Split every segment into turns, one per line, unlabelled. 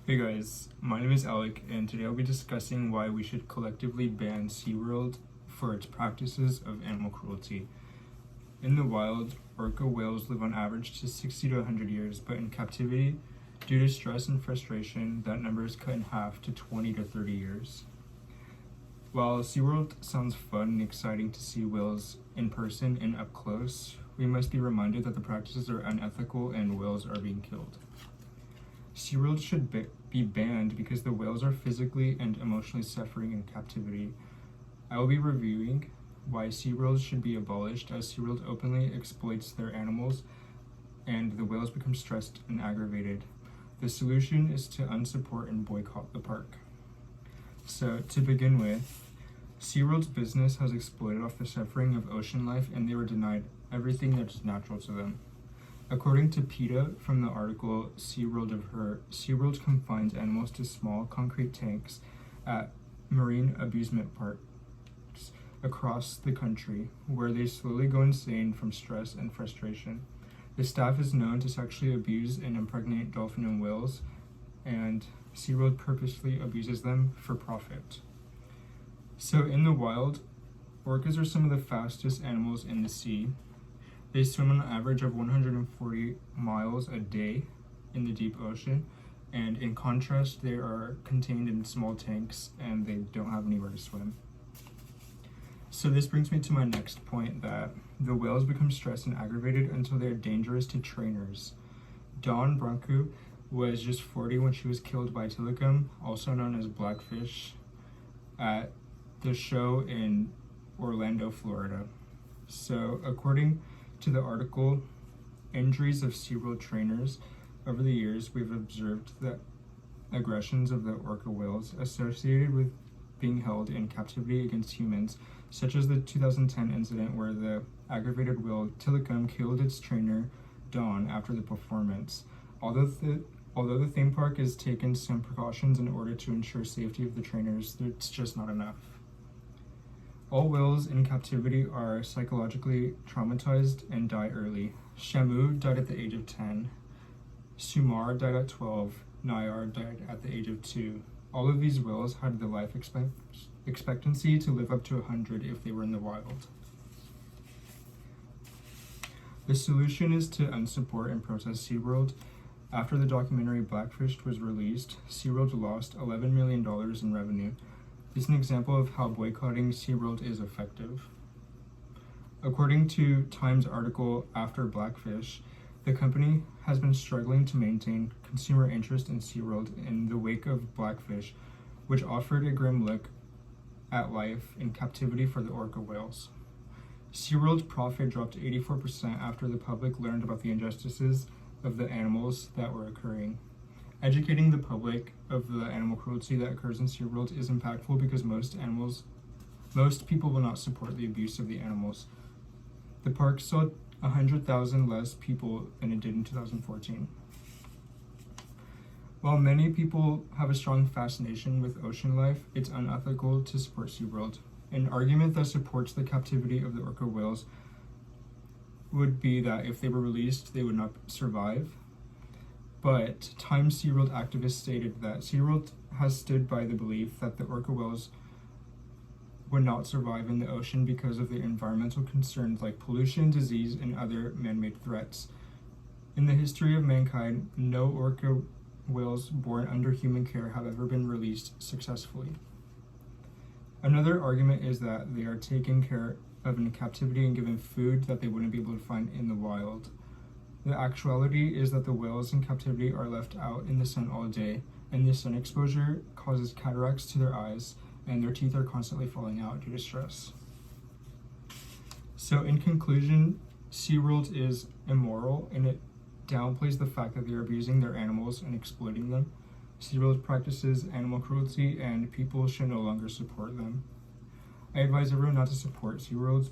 Hey guys, my name is Alec, and today I'll be discussing why we should collectively ban SeaWorld for its practices of animal cruelty. In the wild, orca whales live on average to 60 to 100 years, but in captivity, due to stress and frustration, that number is cut in half to 20 to 30 years. While SeaWorld sounds fun and exciting to see whales in person and up close, we must be reminded that the practices are unethical and whales are being killed. SeaWorld should be banned because the whales are physically and emotionally suffering in captivity. I will be reviewing why SeaWorld should be abolished, as SeaWorld openly exploits their animals and the whales become stressed and aggravated. The solution is to unsupport and boycott the park. So, to begin with, SeaWorld's business has exploited off the suffering of ocean life, and they were denied everything that's natural to them. According to PETA from the article SeaWorld of Her, SeaWorld confines animals to small concrete tanks at marine amusement parks across the country, where they slowly go insane from stress and frustration. The staff is known to sexually abuse and impregnate dolphin and whales, and SeaWorld purposely abuses them for profit. So in the wild, orcas are some of the fastest animals in the sea. They swim on an average of 140 miles a day in the deep ocean, and in contrast, they are contained in small tanks and they don't have anywhere to swim. So this brings me to my next point, that the whales become stressed and aggravated until they are dangerous to trainers. Dawn Branco was just 40 when she was killed by Tilikum, also known as Blackfish, at the show in Orlando, Florida. So according to the article, Injuries of SeaWorld Trainers, over the years we've observed the aggressions of the orca whales associated with being held in captivity against humans, such as the 2010 incident where the aggravated whale Tilikum killed its trainer Dawn after the performance. Although the theme park has taken some precautions in order to ensure safety of the trainers, it's just not enough. All whales in captivity are psychologically traumatized and die early. Shamu died at the age of 10. Sumar died at 12. Nayar died at the age of 2. All of these whales had the life expectancy to live up to 100 if they were in the wild. The solution is to unsupport and protest SeaWorld. After the documentary Blackfish was released, SeaWorld lost $11 million in revenue. This is an example of how boycotting SeaWorld is effective. According to Times article After Blackfish, the company has been struggling to maintain consumer interest in SeaWorld in the wake of Blackfish, which offered a grim look at life in captivity for the orca whales. SeaWorld's profit dropped 84% after the public learned about the injustices of the animals that were occurring. Educating the public of the animal cruelty that occurs in SeaWorld is impactful because most people will not support the abuse of the animals. The park saw 100,000 less people than it did in 2014. While many people have a strong fascination with ocean life, it's unethical to support SeaWorld. An argument that supports the captivity of the orca whales would be that if they were released, they would not survive. But Times SeaWorld activists stated that SeaWorld has stood by the belief that the orca whales would not survive in the ocean because of the environmental concerns like pollution, disease, and other man-made threats. In the history of mankind, no orca whales born under human care have ever been released successfully. Another argument is that they are taken care of in captivity and given food that they wouldn't be able to find in the wild. The actuality is that the whales in captivity are left out in the sun all day, and this sun exposure causes cataracts to their eyes, and their teeth are constantly falling out due to stress. So in conclusion, SeaWorld is immoral, and it downplays the fact that they are abusing their animals and exploiting them. SeaWorld practices animal cruelty, and people should no longer support them. I advise everyone not to support SeaWorld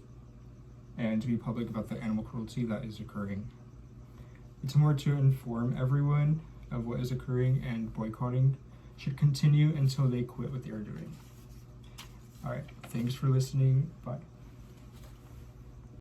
and to be public about the animal cruelty that is occurring. It's more to inform everyone of what is occurring, and boycotting should continue until they quit what they are doing. Alright, thanks for listening. Bye.